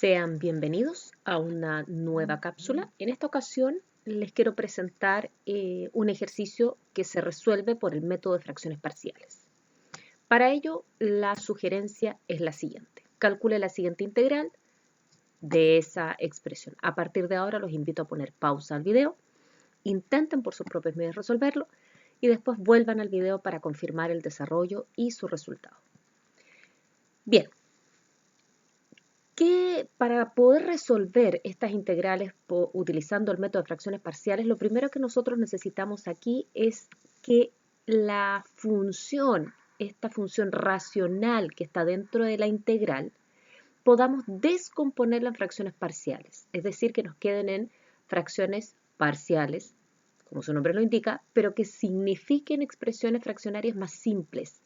Sean bienvenidos a una nueva cápsula. En esta ocasión les quiero presentar un ejercicio que se resuelve por el método de fracciones parciales. Para ello, la sugerencia es la siguiente. Calcule la siguiente integral de esa expresión. A partir de ahora los invito a poner pausa al video, intenten por sus propios medios resolverlo y después vuelvan al video para confirmar el desarrollo y su resultado. Bien. Para poder resolver estas integrales utilizando el método de fracciones parciales, lo primero que nosotros necesitamos aquí es que la función, esta función racional que está dentro de la integral, podamos descomponerla en fracciones parciales, es decir, que nos queden en fracciones parciales, como su nombre lo indica, pero que signifiquen expresiones fraccionarias más simples,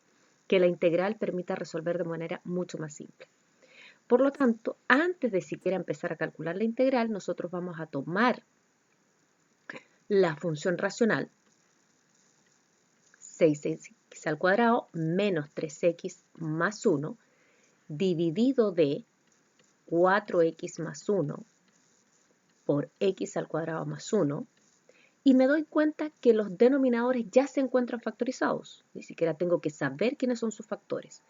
que la integral permita resolver de manera mucho más simple. Por lo tanto, antes de siquiera empezar a calcular la integral, nosotros vamos a tomar la función racional 6x al cuadrado menos 3x más 1 dividido de 4x más 1 por x al cuadrado más 1 y me doy cuenta que los denominadores ya se encuentran factorizados. Ni siquiera tengo que saber quiénes son sus factores.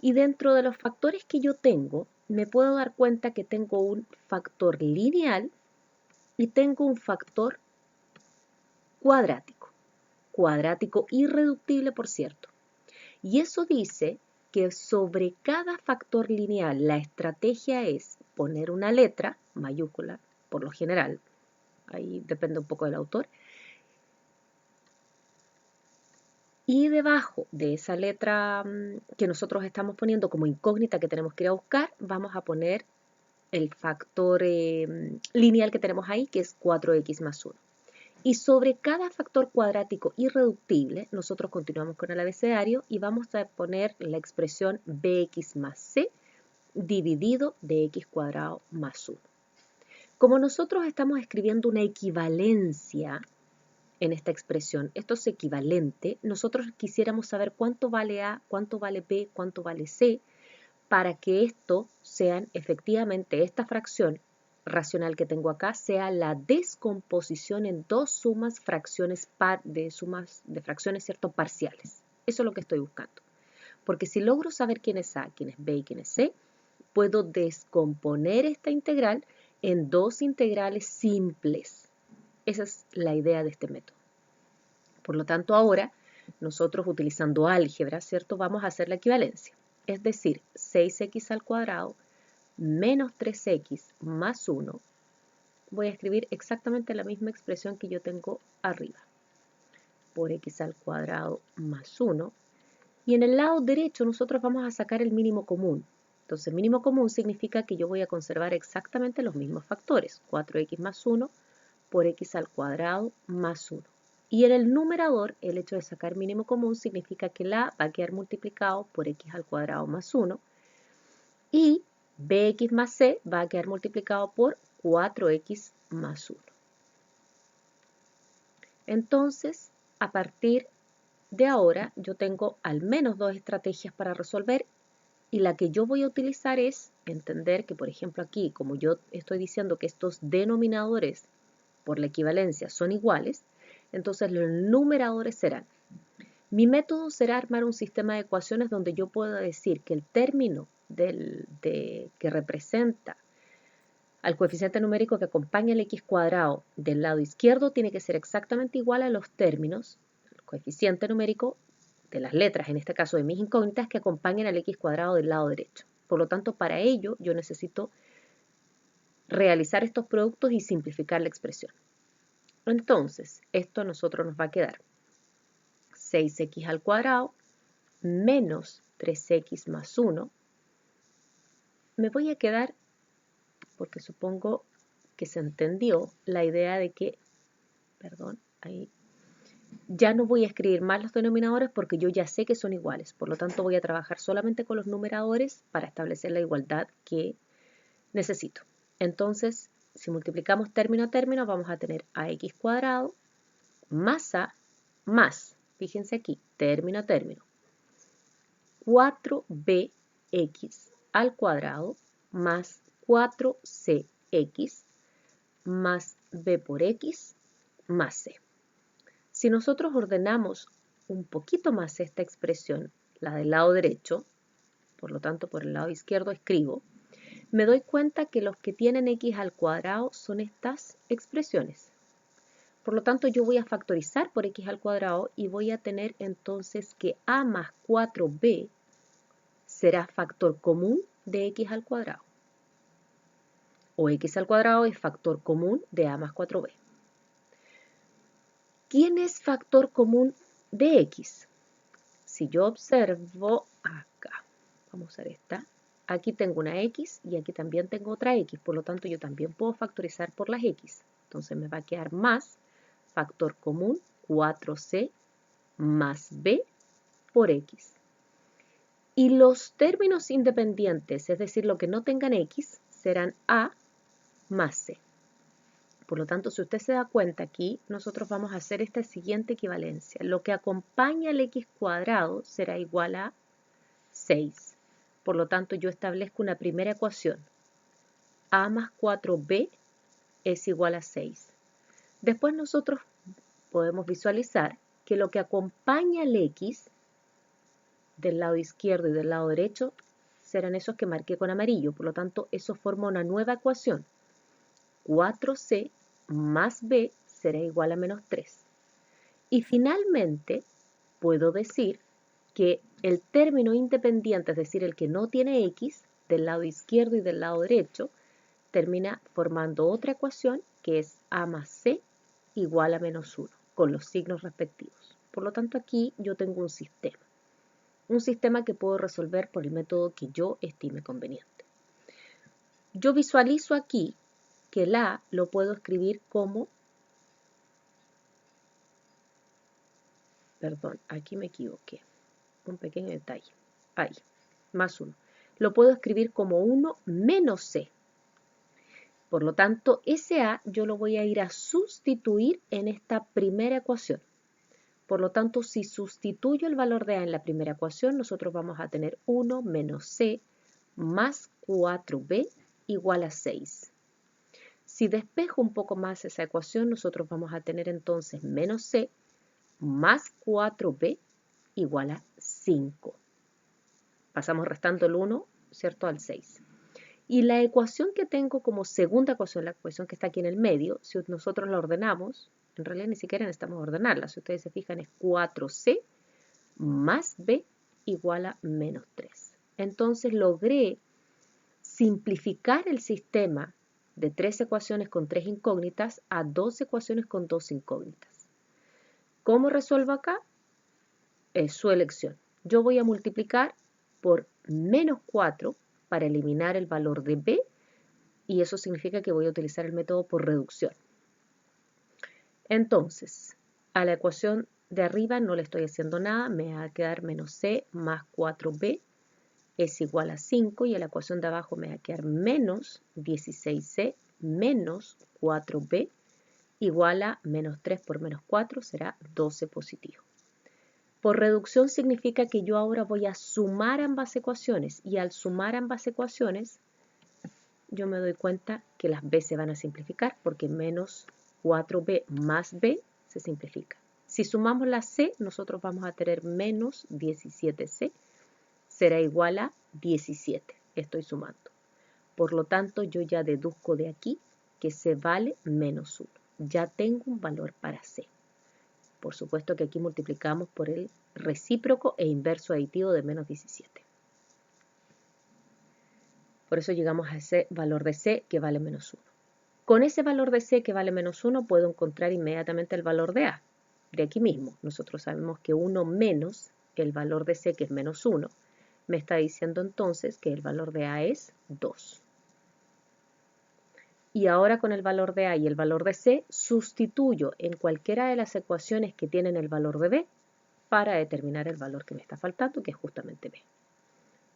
Y dentro de los factores que yo tengo, me puedo dar cuenta que tengo un factor lineal y tengo un factor cuadrático irreductible, por cierto. Y eso dice que sobre cada factor lineal la estrategia es poner una letra mayúscula, por lo general, ahí depende un poco del autor, y debajo de esa letra que nosotros estamos poniendo como incógnita que tenemos que ir a buscar, vamos a poner el factor lineal que tenemos ahí, que es 4x más 1. Y sobre cada factor cuadrático irreductible, nosotros continuamos con el abecedario y vamos a poner la expresión bx más c dividido de x cuadrado más 1. Como nosotros estamos escribiendo una equivalencia en esta expresión, esto es equivalente, nosotros quisiéramos saber cuánto vale A, cuánto vale B, cuánto vale C, para que esto sean efectivamente esta fracción racional que tengo acá sea la descomposición en dos fracciones de fracciones, ¿cierto?, parciales. Eso es lo que estoy buscando. Porque si logro saber quién es A, quién es B y quién es C, puedo descomponer esta integral en dos integrales simples. Esa es la idea de este método. Por lo tanto, ahora nosotros utilizando álgebra, ¿cierto?, vamos a hacer la equivalencia. Es decir, 6x al cuadrado menos 3x más 1. Voy a escribir exactamente la misma expresión que yo tengo arriba. Por x al cuadrado más 1. Y en el lado derecho nosotros vamos a sacar el mínimo común. Entonces, mínimo común significa que yo voy a conservar exactamente los mismos factores. 4x más 1 por x al cuadrado más 1. Y en el numerador, el hecho de sacar mínimo común significa que la va a quedar multiplicado por x al cuadrado más 1. Y bx más c va a quedar multiplicado por 4x más 1. Entonces, a partir de ahora, yo tengo al menos dos estrategias para resolver y la que yo voy a utilizar es entender que, por ejemplo, aquí, como yo estoy diciendo que estos denominadores por la equivalencia son iguales, entonces los numeradores serán. Mi método será armar un sistema de ecuaciones donde yo puedo decir que el término que representa al coeficiente numérico que acompaña el x cuadrado del lado izquierdo tiene que ser exactamente igual a los términos, el coeficiente numérico de las letras, en este caso de mis incógnitas, que acompañan al x cuadrado del lado derecho. Por lo tanto, para ello yo necesito realizar estos productos y simplificar la expresión. Entonces, esto a nosotros nos va a quedar 6x al cuadrado menos 3x más 1. Me voy a quedar, porque supongo que se entendió la idea de que, perdón, ahí ya no voy a escribir más los denominadores porque yo ya sé que son iguales. Por lo tanto, voy a trabajar solamente con los numeradores para establecer la igualdad que necesito. Entonces, si multiplicamos término a término, vamos a tener ax cuadrado más a más, fíjense aquí, término a término, 4bx al cuadrado más 4cx más b por x más c. Si nosotros ordenamos un poquito más esta expresión, la del lado derecho, por lo tanto por el lado izquierdo escribo, me doy cuenta que los que tienen x al cuadrado son estas expresiones. Por lo tanto, yo voy a factorizar por x al cuadrado y voy a tener entonces que a más 4b será factor común de x al cuadrado. O x al cuadrado es factor común de a más 4b. ¿Quién es factor común de x? Si yo observo acá, vamos a usar esta, aquí tengo una x y aquí también tengo otra x, por lo tanto yo también puedo factorizar por las x. Entonces me va a quedar más factor común 4c más b por x. Y los términos independientes, es decir, lo que no tengan x, serán a más c. Por lo tanto, si usted se da cuenta aquí, nosotros vamos a hacer esta siguiente equivalencia. Lo que acompaña al x cuadrado será igual a 6. Por lo tanto, yo establezco una primera ecuación. A más 4b es igual a 6. Después nosotros podemos visualizar que lo que acompaña al x del lado izquierdo y del lado derecho serán esos que marqué con amarillo. Por lo tanto, eso forma una nueva ecuación. 4c más b será igual a menos 3. Y finalmente, puedo decir que el término independiente, es decir, el que no tiene x, del lado izquierdo y del lado derecho, termina formando otra ecuación que es a más c igual a menos 1, con los signos respectivos. Por lo tanto, aquí yo tengo un sistema que puedo resolver por el método que yo estime conveniente. Yo visualizo aquí que el a lo puedo escribir como, perdón, aquí me equivoqué, un pequeño detalle, ahí, más 1. Lo puedo escribir como 1 menos c. Por lo tanto, ese a yo lo voy a ir a sustituir en esta primera ecuación. Por lo tanto, si sustituyo el valor de a en la primera ecuación, nosotros vamos a tener 1 menos c más 4b igual a 6. Si despejo un poco más esa ecuación, nosotros vamos a tener entonces menos c más 4b igual a 5. Pasamos restando el 1, ¿cierto?, al 6. Y la ecuación que tengo como segunda ecuación, la ecuación que está aquí en el medio, si nosotros la ordenamos, en realidad ni siquiera necesitamos ordenarla, si ustedes se fijan es 4c más b igual a menos 3. Entonces logré simplificar el sistema de 3 ecuaciones con 3 incógnitas a 2 ecuaciones con 2 incógnitas. ¿Cómo resuelvo acá? Es su elección. Yo voy a multiplicar por menos 4 para eliminar el valor de b, y eso significa que voy a utilizar el método por reducción. Entonces, a la ecuación de arriba no le estoy haciendo nada, me va a quedar menos c más 4b es igual a 5, y a la ecuación de abajo me va a quedar menos 16c menos 4b igual a menos 3 por menos 4 será 12 positivo. Por reducción significa que yo ahora voy a sumar ambas ecuaciones, y al sumar ambas ecuaciones yo me doy cuenta que las b se van a simplificar porque menos 4b más b se simplifica. Si sumamos la c, nosotros vamos a tener menos 17c será igual a 17. Estoy sumando. Por lo tanto, yo ya deduzco de aquí que c vale menos 1. Ya tengo un valor para c. Por supuesto que aquí multiplicamos por el recíproco e inverso aditivo de menos 17. Por eso llegamos a ese valor de c que vale menos 1. Con ese valor de c que vale menos 1 puedo encontrar inmediatamente el valor de a. De aquí mismo, nosotros sabemos que 1 menos el valor de c, que es menos 1, me está diciendo entonces que el valor de a es 2. Y ahora con el valor de a y el valor de c, sustituyo en cualquiera de las ecuaciones que tienen el valor de b para determinar el valor que me está faltando, que es justamente b.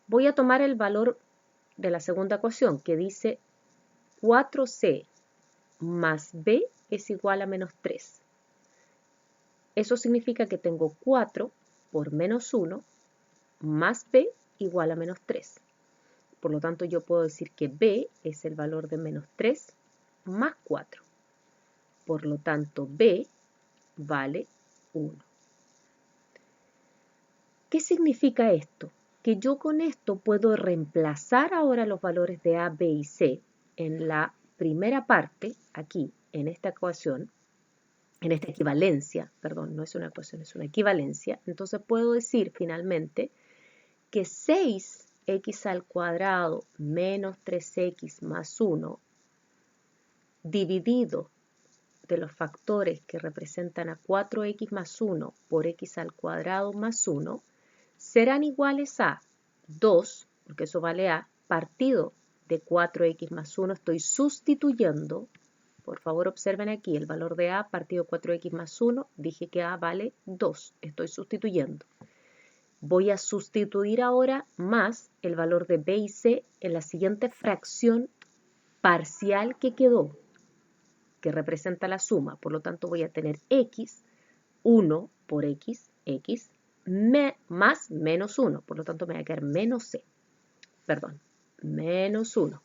Voy a tomar el valor de la segunda ecuación, que dice 4c más b es igual a menos 3. Eso significa que tengo 4 por menos 1 más b igual a menos 3. Por lo tanto, yo puedo decir que b es el valor de menos 3 más 4. Por lo tanto, b vale 1. ¿Qué significa esto? Que yo con esto puedo reemplazar ahora los valores de a, b y c en la primera parte, aquí, en esta ecuación, en esta equivalencia, perdón, no es una ecuación, es una equivalencia. Entonces puedo decir finalmente que 6x al cuadrado menos 3x más 1 dividido de los factores que representan a 4x más 1 por x al cuadrado más 1 serán iguales a 2, porque eso vale a, partido de 4x más 1. Estoy sustituyendo, por favor observen aquí, el valor de a partido de 4x más 1, dije que a vale 2, estoy sustituyendo. Voy a sustituir ahora más el valor de b y c en la siguiente fracción parcial que quedó, que representa la suma. Por lo tanto, voy a tener x, 1 por x, x, más menos 1. Por lo tanto, me va a quedar menos c. Perdón, menos 1.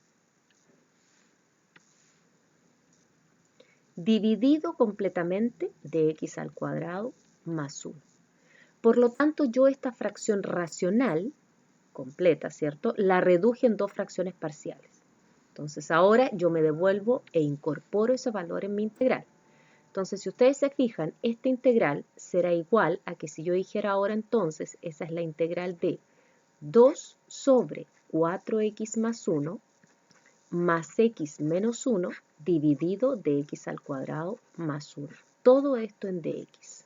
Dividido completamente de x al cuadrado más 1. Por lo tanto, yo esta fracción racional completa, ¿cierto? La reduje en dos fracciones parciales. Entonces ahora yo me devuelvo e incorporo ese valor en mi integral. Entonces, si ustedes se fijan, esta integral será igual a que si yo dijera ahora entonces, esa es la integral de 2 sobre 4x más 1 más x menos 1 dividido de x al cuadrado más 1. Todo esto en dx.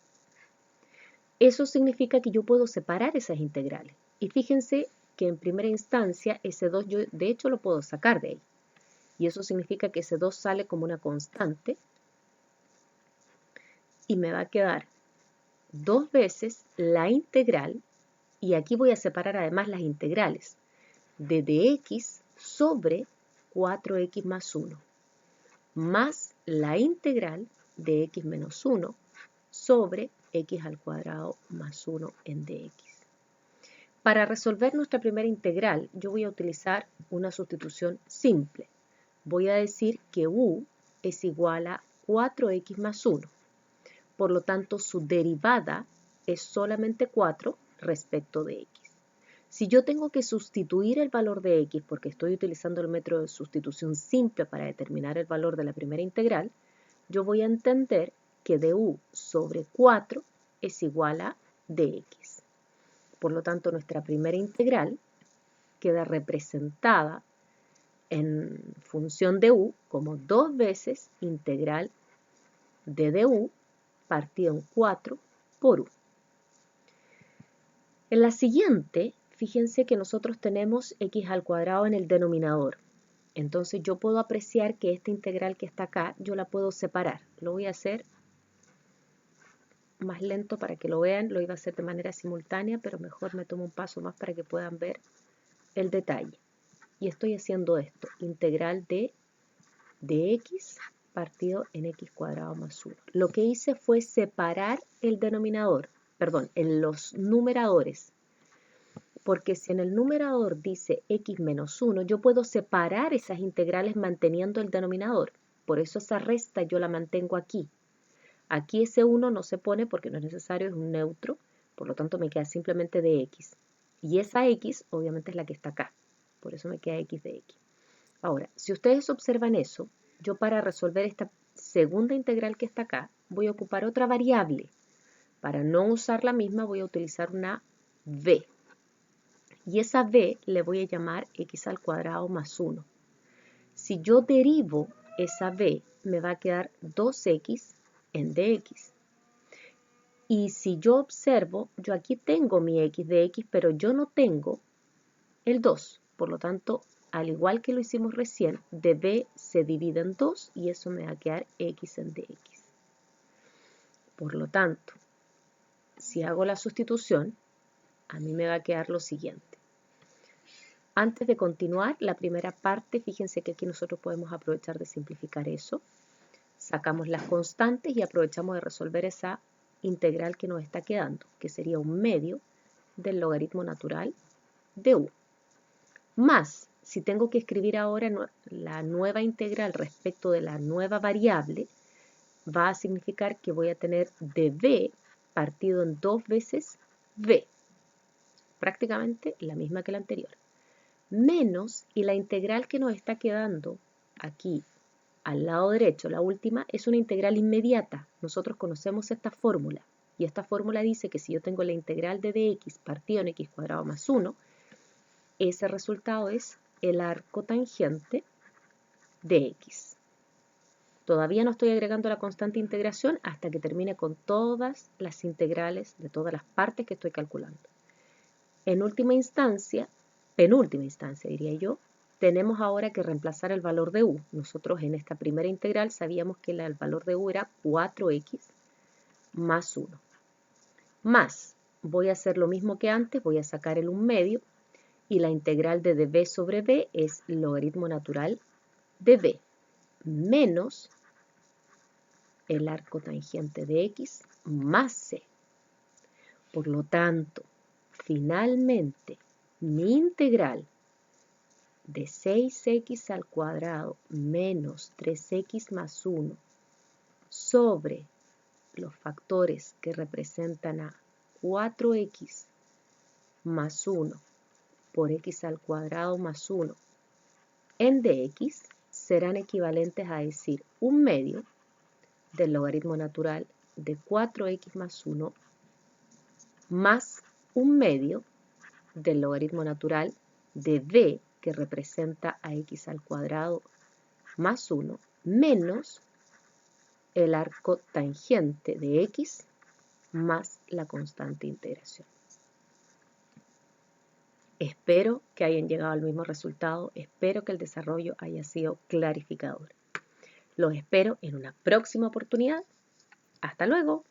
Eso significa que yo puedo separar esas integrales. Y fíjense que en primera instancia ese 2 yo de hecho lo puedo sacar de ahí. Y eso significa que ese 2 sale como una constante y me va a quedar 2 veces la integral, y aquí voy a separar además las integrales, de dx sobre 4x más 1, más la integral de x menos 1 sobre x al cuadrado más 1 en dx. Para resolver nuestra primera integral, yo voy a utilizar una sustitución simple. Voy a decir que u es igual a 4x más 1. Por lo tanto, su derivada es solamente 4 respecto de x. Si yo tengo que sustituir el valor de x, porque estoy utilizando el método de sustitución simple para determinar el valor de la primera integral, yo voy a entender que du sobre 4 es igual a dx. Por lo tanto, nuestra primera integral queda representada en función de u como 2 veces integral de du partido en 4 por u. En la siguiente, fíjense que nosotros tenemos x al cuadrado en el denominador. Entonces yo puedo apreciar que esta integral que está acá, yo la puedo separar. Lo voy a hacer más lento para que lo vean, lo iba a hacer de manera simultánea, pero mejor me tomo un paso más para que puedan ver el detalle. Y estoy haciendo esto, integral de x partido en x cuadrado más 1. Lo que hice fue separar el denominador, perdón, en los numeradores. Porque si en el numerador dice x menos 1, yo puedo separar esas integrales manteniendo el denominador. Por eso esa resta yo la mantengo aquí. Aquí ese 1 no se pone porque no es necesario, es un neutro, por lo tanto me queda simplemente de x. Y esa x obviamente es la que está acá, por eso me queda x de x. Ahora, si ustedes observan eso, yo para resolver esta segunda integral que está acá, voy a ocupar otra variable. Para no usar la misma voy a utilizar una b. Y esa b le voy a llamar x al cuadrado más 1. Si yo derivo esa b, me va a quedar 2x en dx. Y si yo observo, yo aquí tengo mi x de x, pero yo no tengo el 2. Por lo tanto, al igual que lo hicimos recién, de b se divide en 2 y eso me va a quedar x en dx. Por lo tanto, si hago la sustitución, a mí me va a quedar lo siguiente. Antes de continuar, la primera parte, fíjense que aquí nosotros podemos aprovechar de simplificar eso. Sacamos las constantes y aprovechamos de resolver esa integral que nos está quedando, que sería un medio del logaritmo natural de u. Más si tengo que escribir ahora la nueva integral respecto de la nueva variable, va a significar que voy a tener dv partido en 2 veces v, prácticamente la misma que la anterior, menos, y la integral que nos está quedando aquí al lado derecho, la última, es una integral inmediata. Nosotros conocemos esta fórmula, y esta fórmula dice que si yo tengo la integral de dx partido en x cuadrado más 1, ese resultado es el arco tangente de x. Todavía no estoy agregando la constante integración hasta que termine con todas las integrales de todas las partes que estoy calculando. En última instancia, penúltima instancia diría yo, tenemos ahora que reemplazar el valor de u. Nosotros en esta primera integral sabíamos que el valor de u era 4x más 1. Más, voy a hacer lo mismo que antes, voy a sacar el 1/2 y la integral de dv sobre v es logaritmo natural de v menos el arco tangente de x más c. Por lo tanto, finalmente, mi integral de 6x al cuadrado menos 3x más 1 sobre los factores que representan a 4x más 1 por x al cuadrado más 1 en dx serán equivalentes a decir 1/2 del logaritmo natural de 4x más 1 más 1/2 del logaritmo natural de v, que representa a x al cuadrado más 1, menos el arco tangente de x más la constante integración. Espero que hayan llegado al mismo resultado, espero que el desarrollo haya sido clarificador. Los espero en una próxima oportunidad. ¡Hasta luego!